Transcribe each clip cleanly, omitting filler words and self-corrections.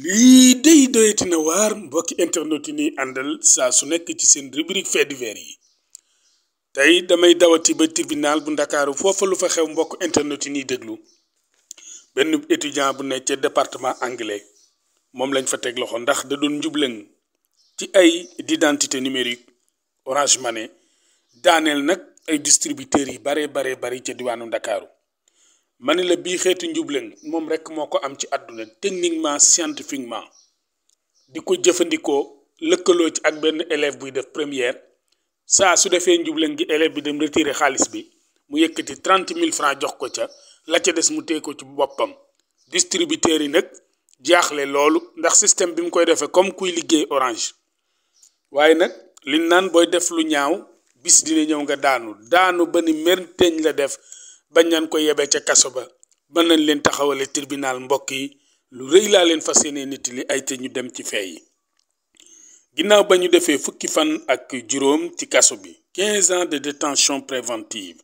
lii day doyati na waar mbokki internet yi nii àndal saa su nekk ci seen rubrique fait divers yi tey damay dawati ba tribunal bu ndakaaru foofa lu fa xew mbokk internet yi nii déglu benn étudiant bu nekk ca département anglais moom lañ fa teg loxo ndax da doon njublaŋ ci ay d'identité numérique Orange Money daaneel nag ay distributeurs yi bare ca diwaanu ndakaaru ma ne la bii xeetu njublaŋ moom rek moo ko am ci àdduna techniquement scientifiquement di ko jëfandikoo lëkkaloo ci ak benn élève buy def première saa su defee njublaŋ gi élève bi dem retirer xaalis bi mu yëkkati 30 000 francs jox ko ca la ca des mu téye ko ci boppam distributeurs yi nag jaaxle loolu ndax système bi mu koy defee comme kuy liggéey Orange waaye nag liñ naan booy def lu ñaaw bis dina ñëw nga daanu ba ni merteñ la def bañ nañ ko yebee ca kaso ba ba nañ leen taxawale tribunal mbokk yi lu rëy laa leen fas yéene nit li ay te ñu dem ci fee yi ginnaaw ba ñu defee fukki fan ak juróom ci kaso bi 15 ans de détention préventive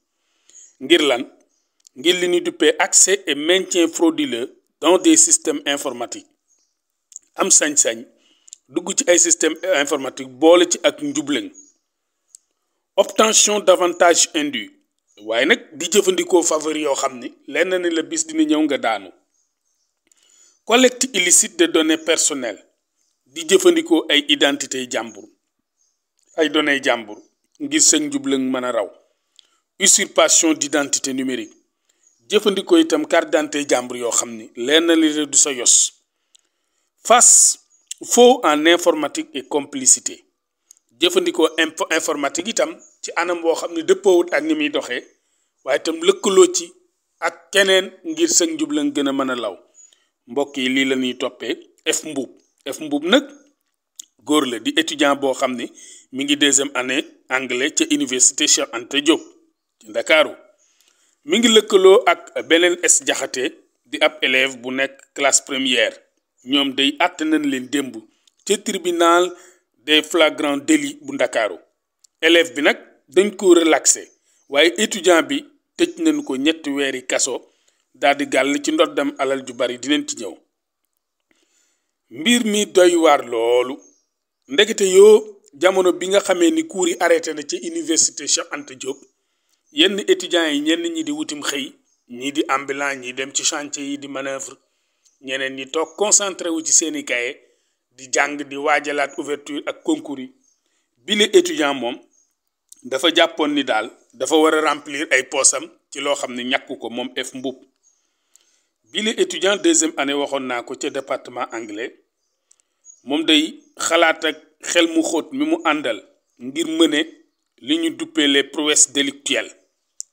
ngir lan ngir li ñu duppee accès et maintien frauduleux dans des systèmes informatiques am sañ-sañ dugg ci ay système informatique boole ci ak njublaŋ obtention d'avantages indus waaye nag di jëfandikoo faveur yoo xam ni lenn ni la bis dina ñëw nga daanu collecte illicite de données personnelles di jëfandikoo ay identité jàmbur ay données jàmbur ngir seen njublaŋ mën a raw usurpation d'identité numérique jëfandikoo itam carte d'identité jàmbur yoo xam ni lenn li la du sa yos face faux en informatique et complicité jëfandikoo informatique itam ci anam boo xam ne dëppoowut ak ni muy doxee waaye itam lëkkaloo ci ak keneen ngir sëg njublaŋ gën a mën a law mbokk yi lii la ñuy toppee F Mbuub nag góor la di étudiant boo xam ne mi ngi 2e année anglais ca université Cheikh Anta Diop ci Ndakaaru mi ngi lëkkaloo ak beneen S Jaxate di ab élève bu nekk classe première ñoom day àtte nañ leen démb ca tribunal des flagrants délits bu Ndakaaru élève bi nag dañ ko relaxé waaye étudiant bi tëj nañ ko 3 weeri kaso daal di gàll ci ndoddam alal ju bari dinañ ci ñëw mbir mi doy waar loolu ndekete yoo jamono bi nga xamee ni cours yi arrêté na ci université Cheikh Anta Diop yenn étudiants yi ñenn ñi di wutim xëy ñii di ambulant ñi dem ci chantier yi di manœuvre ñeneen ñi toog concentré wu ci seeni kaye di jàng di waajalaat ouverture ak concours yi bile étudiant moom dafa jàppoon ni daal dafa war a remplir ay poosam ci loo xam ne ñàkku ko moom F Mbuub bile étudiant 2e année waxoon naa ko ca département anglais moom day xalaat ak xel mu xóot mi mu àndal ngir mëne li ñu duppee les prouesses délictuelles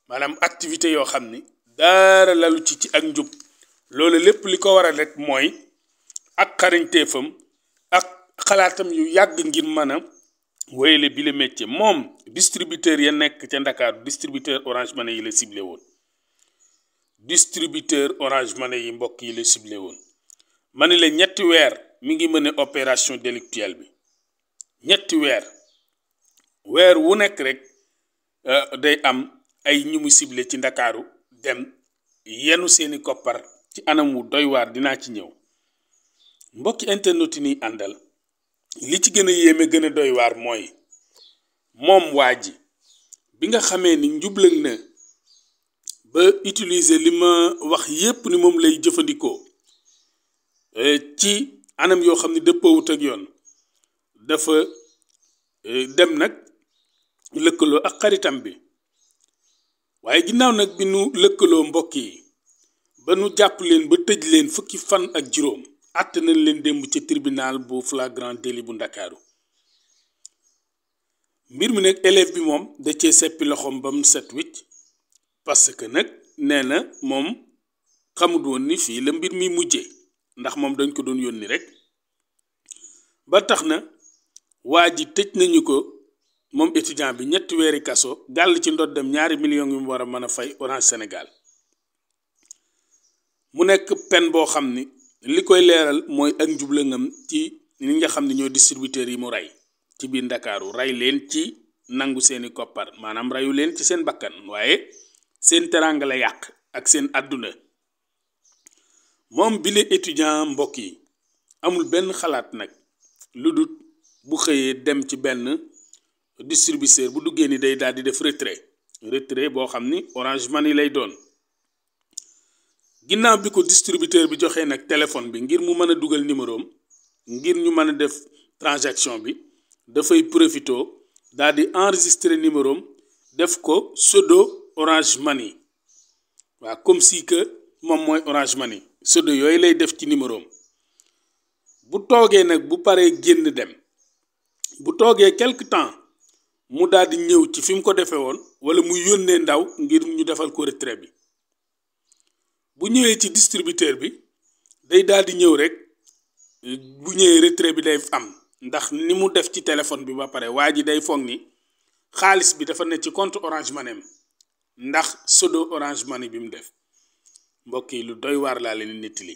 maanaam activité yoo xam ni dara lalu ci ak njub loolu lépp li ko waral rek mooy ak xarañteefam ak xalaatam yu yàgg ngir mën a wéyale bi le métier moom distributeur ya nekk ca Ndakaaru distributeur Orange Money yi la ciblé woon distributeur Orange Money yi mbokk yi la ciblé woon ma ne la 3 weer mi ngi mën a opération délictuelle bi 3 weer wu nekk rek day am ay ñu mu ciblé ci Ndakaaru dem yenu seeni koppar ci anam wu doy waar dinaa ci ñëw mbokki internet yi ni àndal li ci gën a yéeme gën a doy waar mooy moom waa ji bi nga xamee ni njublaŋ na ba utiliser li ma wax yépp ni moom lay jëfandikoo ci anam yoo xam ne dëppoowut ak yoon dafa dem nag lëkkaloo ak xaritam bi waaye ginnaaw nag bi nu lëkkaloo mbokk yi ba nu jàpp leen ba tëj leen fukki fan ak juróom àtte nañ leen démb ci tribunal bu flagrant délit bu Ndakaaru mbir mi nag élève bi moom da cee seppi loxoom ba mu set wicc parce que nag nee na moom xamut woon ni fii la mbir mi mujjee ndax moom dañ ko doon yónni rek ba tax na waa ji tëj nañu ko moom étudiant bi 3 weeri kaso gàll ci ndoddam 2 millions yu mu war a mën a fay Orange Sénégal mu nekk peine boo xam ni li koy leeral mooy ak njublaŋam ci ñi nga xam ne ñoo distributeurs yi mu rey ci biir Ndakaaru rey leen ci nangu seeni koppar maanaam reyu leen ci seen bakkan waaye seen teraanga la yàq ak seen àdduna moom bile étudiant mbokk yi amul benn xalaat nag lu dul bu xëyee dem ci benn distributeur bu duggee ni day daal di def retrait boo xam ni Orange Money lay doon. ginnaaw bi ko distributeur bi joxee nag téléphone bi ngir mu mën a dugal numéro am ngir ñu mën a def transaction bi dafay profito daal di enregistrer numéro am def ko pseudo Orange Money waaw comme si que moom mooy Orange Money pseudo yooyu lay def ci numéro am bu toogee nag bu paree génn dem bu toogee quelque temps mu daal di ñëw ci fi mu ko defee woon wala mu yónnee ndaw ngir ñu defal ko retrait bi. bu ñëwee ci distributeur bi day daal di ñëw rek bu ñëwee retrait bi day am ndax ni mu def ci téléphone bi ba pare waa ji day foog ni xaalis bi dafa ne ci compte Orange Money ndax pseudo Orange Money bi mu def mbokk yi lu doy waar laa leen nettali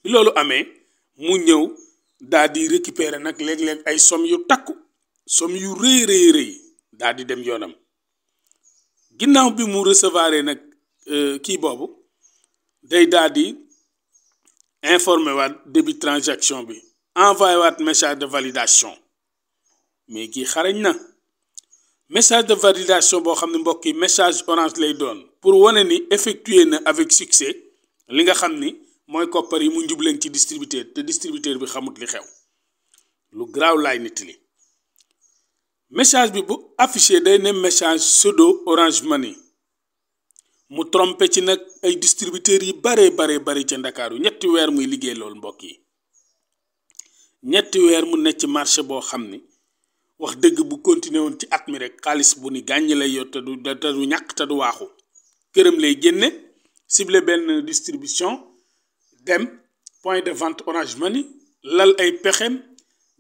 bi loolu amee mu ñëw daal di récupérer nag léeg-léeg ay somme yu takku somme yu rëy daal di dem yoonam ginnaaw bi mu recevoir nag kii boobu day daal di informé waat début transaction bi envoyé waat message de validation mais kii xarañ na message de validation boo xam ne mbokk yi message Orange lay doon pour wane ni effectué na avec succès li nga xam ni mooy koppar yi mu njubleen ci distributeur te distributeur bi xamut li xew lu garaaw laay nettali message bi bu affiché day ne message pseudo Orange Money mu trompé ci nag ay distributeurs yi bare ca Ndakaaru ñetti weer muy liggéey loolu mbokk yi ñetti weer mu nekk ci marché boo xam ni wax dëgg bu continué woon ci at mi rek xaalis bu ni gàññ lay yor te du ñàkk te du waaxu këram lay génne ciblé benn distribution dem point de vente Orange Money lal ay pexem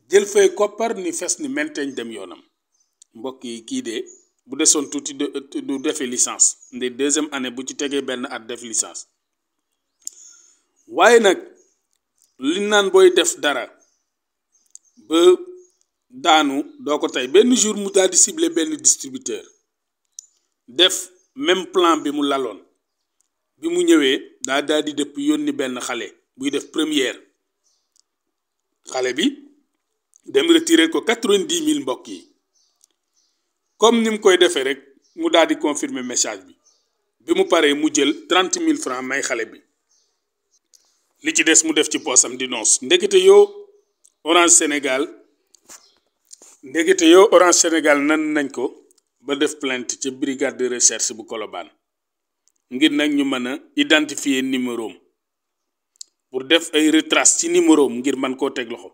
jël fay koppar ni fes ni menteñ dem yoonam mbokk yi kii de bu desoon tuuti du defe licence nde deuxième année bu ci tegee benn at def licence waaye nag li naan booy def dara ba daanu doo ko tey benn jour mu daal di ciblé benn distributeur def même plan bi mu laloon bi mu ñëwee daal di dëpp yónni benn xale buy def première xale bi dem retirer ko 90 000 mbokk yi comme ni mu koy defee rek mu daal di confirmer message bi mu paree mu jël 30 000 francs may xale bi li ci des mu def ci poosam di noos ndekete yoo Orange Sénégal nan nañ ko ba def plainte ca brigade de recherche bu Colobane ngir nag ñu mën a identifier numéro am pour def ay retrace ci numéro am ngir mën koo teg loxo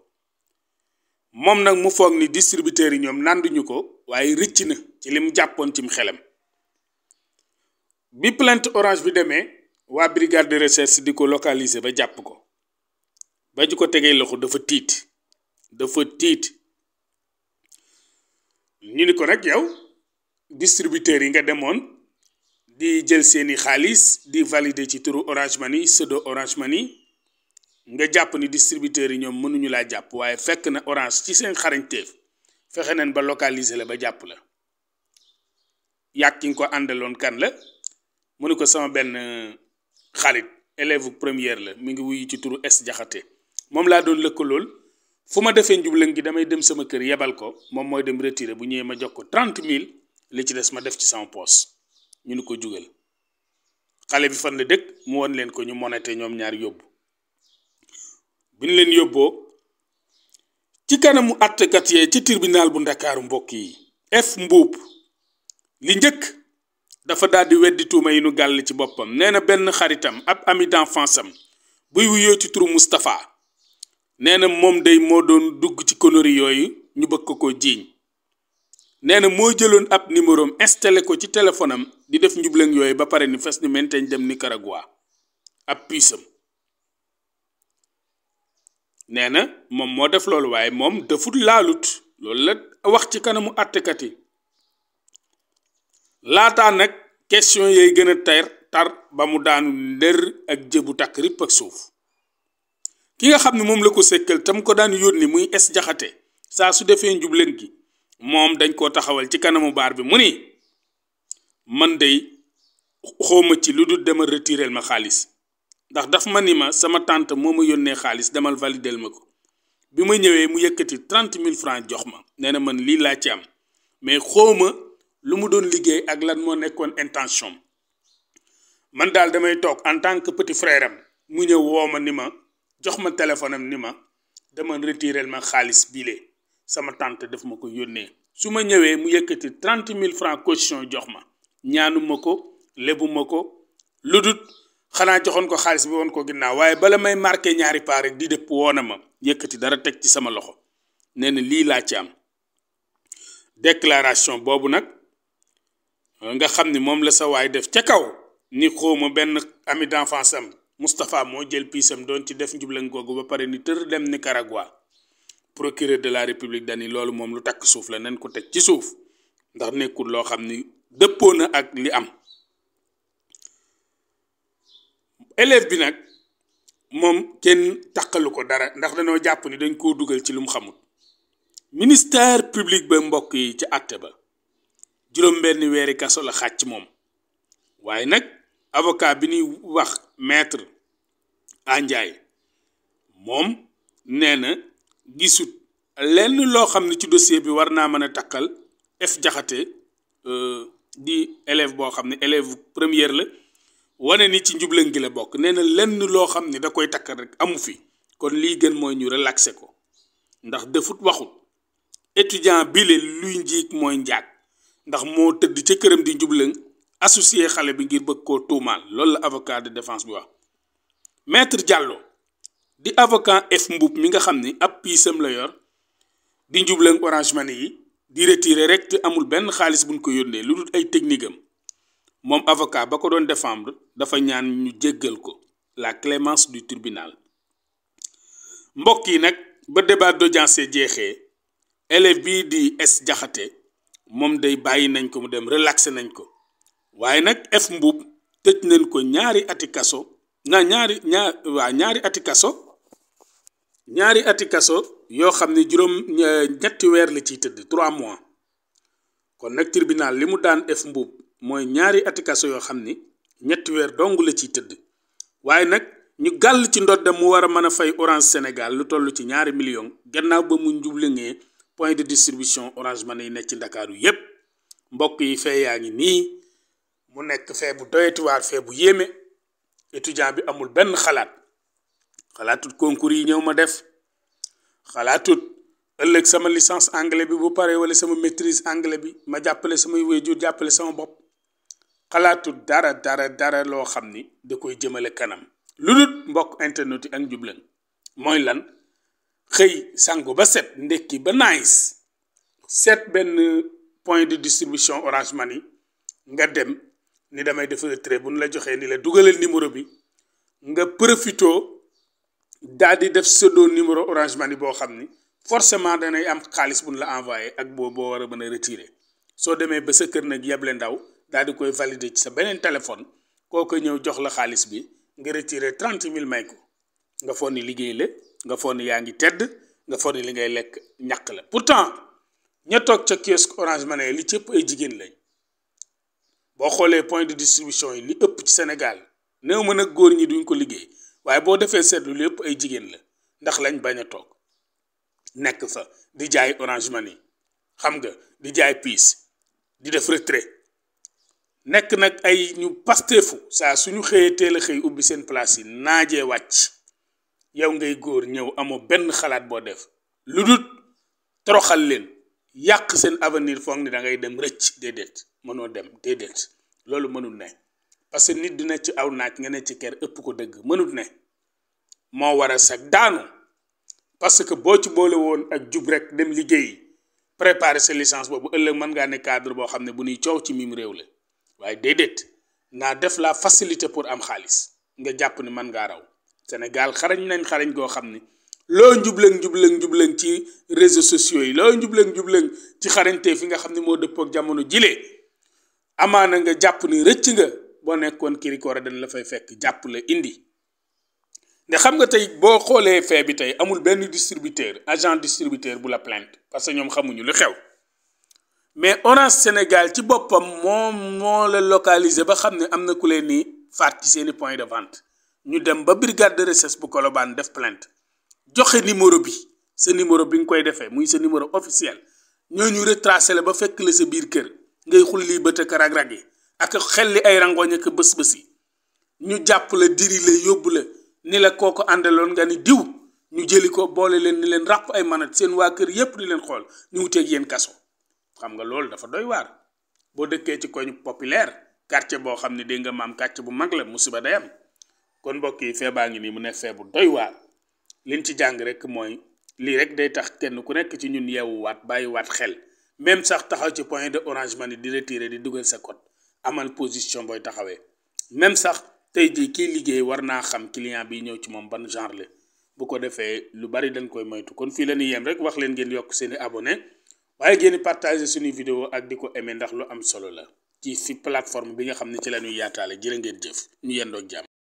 moom nag mu foog ni distributeurs yi ñoom nanduñu ko waaye rëcc na ci lim jàppoon cim xelam bi plainte Orange bi demee waa brigade de recherche di ko localiser ba jàpp ko ba ji ko tegee loxo dafa tiit ñu ni ko nag yow distributeurs yi nga demoon di jël seeni xaalis di valider ci turu Orange Money pseudo Orange Money nga jàpp ni distributeurs yi ñoom mënuñu laa jàpp waaye fekk na Orange ci seen xarañteef fexe nañ ba localiser la ba jàpp la yàq ki nga ko àndaloon kan la mu ni ko sama benn xarit élève première la mi ngi wuyu ci turu S Jaxate moom laa doon lëkkalool fu ma defee njublan gi damay dem sama kër yebal ko moom mooy dem retirer bu ñëwee ma jox ko 30 000 li ci des ma def ci sama poos ñu ni ko jugal xale bi fan la dëkk mu won leen ko ñu monété ñoom ñaar yóbbu bi ñu leen yóbboo ci kanamu àttekat yee ci tribunal bu Ndakaaru mbokk yi F Mbuub li njëkk dafa daal di weddi tuuma yi nu gàll ci boppam nee na benn xaritam ab ami d'enfance am buy wuyoo ci turu Moustapha nee na moom day moo doon dugg ci conneries yooyu ñu bëgg ko jiiñ nee na moo jëloon ab numéro am installé ko ci téléphone am di def njublang yooyu ba pare ni fes ni menteñ dem Nicaragua ab puisam nee na moom moo def loolu waaye moom defut laalut loolu la wax ci kanamu àttekat yi laataa nag question yooyu gën a tar ba mu daanu ndër ak jëbu takk ripp ak suuf ki nga xam ne moom la ko sekkal tam ko daan yónni muy es jaxate saa su defee njubleen gi moom dañ koo taxawal ci kanamu baar bi mu ni man day xawma ci lu dul demal retireel ma xaalis ndax daf ma ni ma sama tante moo ma yónnee xaalis demal validel ma ko bi ma ñëwee mu yëkkati 30 000 francs jox ma nee na man lii laa ci am mais xawma lu mu doon liggéey ak lan moo nekkoon intention man daal damay toog en tant que petit frère am mu ñëw woo ma ni ma jox ma téléphone am ni ma dama retirel ma xaalis bile sama tante daf ma ko yónnee su ma ñëwee mu yëkkati 30 000 francs caution jox ma ñaanuma ko lebuma ko lu dut xanaa joxoon ko xaalis bi woon ko ginnaaw waaye bala may marqué ñaari paa rek di dëpp woona ma yëkkati dara teg ci sama loxo nee na lii laa ci am déclaration boobu nag nga xam ni moom la sa waay def ca kaw ni xawma benn ami d'enfance am Moustapha moo jël piisam doon ci def njublan googu ba pare ni tër dem Nicaragua procureur de la république dani loolu moom lu takk suuf la nañ ko teg ci suuf ndax nekkul loo xam ni dëppoo na ak li am élève bi nag moom kenn takkalu ko dara ndax dañoo jàpp ni dañ koo dugal ci lu mu xamul ministère public ba mbokk yi ci àtte ba juróom-benn weeri kaso la xàcc moom waaye nag avocat bi ñuy wax maître Andiaye moom nee na gisut lenn loo xam ne ci dossier bi war naa mën a takkal F Diakhaté di élève boo xam ne élève première la wane ni ci njublan gi la bokk nee na lenn loo xam ne da koy takkal rek amu fi kon lii gën mooy ñu relaxé ko ndax defut waxut étudiant bi le luy njiig mooy njaag ndax moo tëdd ca këram di njublan associé xale bi ngir bëgg koo tuumaal loolu la avocat de défense bi wax maître Diallo di avocat F Mboup mi nga xam ni ab piisam la yor di njublan Orange Money yi di retirer rek te amul benn xaalis buñ ko yónnee lu dul ay technique am moom avocat ba ko doon défendre dafa ñaan ñu jéggal ko la clémence du tribunal mbokk yi nag ba débat d'audience jeexee élève bii di S Diakhaté moom day bàyyi nañ ko mu dem relaxé nañ ko waaye nag F Mboup tëj nañ ko ñaari ati kaso ñaari ati kaso yoo xam ne ñetti weer la ciy tëdd 3 mois kon nag tribunal li mu daan F Mboup mooy ñaari ati kaso yoo xam ni ñetti weer dong la ciy tëdd waaye nag ñu gàll ci ndoddam mu war a mën a fay Orange Sénégal lu toll ci 2 millions gannaaw ba mu njublingee point de distribution Orange Money yi nekk ci Ndakaaru yépp mbokk yi fee yaa ngi nii mu nekk fee bu doyatuwaar fee bu yéeme étudiant bi amul benn xalaatut concours yi ñëw ma def xalaatut ëllëg sama licence anglais bi bu pare wala sama maîtrise anglais bi ma jàppale samay waajur jàppale sama bopp xalaatut dara loo xam ni da koy jëmale kanam lu dul mbokk internet yi ak njublan mooy lan xëy sangu ba set ndekki ba nice set benn point de distribution Orange Money nga dem ni damay def retrait bu nu la joxee ni la dugalal numéro bi nga profito daal di def pseudo numéro Orange Money boo xam ni forcément danay am xaalis bu nu la envoyé ak boo war a mën a retirer soo demee ba sa kër nag yeble ndaw daal di koy valider ci sa beneen téléphone kooku ñëw jox la xaalis bi nga retirer 30 000 may ko nga foog ni liggéey la nga foog ni yaa ngi tedd nga foog ni li ngay lekk ñàkk la pourtant ña toog ca kiosque Orange Money li ci ëpp ay jigéen lañ boo xoolee point de distribution yi li ëpp ci Sénégal néew mën a góor ñi duñ ko liggéey waaye boo defee seetlu li ëpp ay jigéen la ndax lañ bañ a toog nekk fa di jaay Orange Money xam nga di jaay piis di def retrait nekk nag ay ñu pastefu saa suñu xëyee teel a xëy ubbi seen place yi naajee wàcc yow ngay góor ñëw amoo benn xalaat boo def lu dul toroxal leen yàq seen avenir foog ni da ngay dem rëcc déedéet mënoo dem déedéet loolu mënul ne parce que nit dina ci aw naaj nga ne ci kër ëpp ko dëgg mënul ne moo war a sag daanu parce que boo ci boole woon ak jub rek dem liggéeyi préparer sa licence boobu ëllëg mën ngaa ne cadre boo xam ne bu ñuy coow ci mim réew la waaye déedéet naa def la facilité pour am xaalis nga jàpp ni mën ngaa raw Sénégal xarañ goo xam ni loo njublang ci réseaux sociaux yi loo njublang ci xarañte fi nga xam ne moo dëppoo ak jamono jilee amaana nga jàpp ni rëcc nga boo nekkoon kirikoora dañ la fay fekk jàpp la indi nde xam nga tey boo xoolee fee bi tey amul benn agent distributeur bu la plainte parce que ñoom xamuñu lu xew mais Orange Sénégal ci boppam moo la localiser ba xam ne am na ku leen ni faat ci seeni point de vente ñu dem ba brigade de recherche bu Colobane def plainte joxe numéro bi sa numéro bi nga koy defee muy sa numéro officiel ñooñu retracé la ba fekk la sa biir kër ngay xul lii bët ak rag-rag yi ak xel li ay rangoñ ak bës-bës yi ñu jàpp la diri la yóbbu la ni la kooko àndaloon nga ni diw ñu jëli ko boole leen ni leen ràpp ay manat seen waa kër yépp di leen xool ñu wuteeg yéen kaso xam nga loolu dafa doy waar boo dëkkee ci koñ populaire quartier boo xam ne dégg nga maam quartier bu mag la musiba day am kon mbokk yi feebaa ngi nii mu nekk fee bu doy waar liñ ci jàng rek mooy lii rek day tax kenn ku nekk ci ñun yeewuwaat bàyyiwaat xel même sax taxaw ci point de Orange Money di retirer di dugal sa code amal position booy taxawee même sax tey jii kiy liggéey war naa xam client bi ñëw ci moom ban genre la bu ko defee lu bari dañ koy moytu kon fii la ñuy yem rek wax leen ngeen yokk seeni abonné waaye ngeen partager suñuy vidéo ak di ko aimer ndax lu am solo la ci fi plateforme bi nga xam ne ci la ñuy yaataale jërë ngeen jëf ñu yendoog jàmm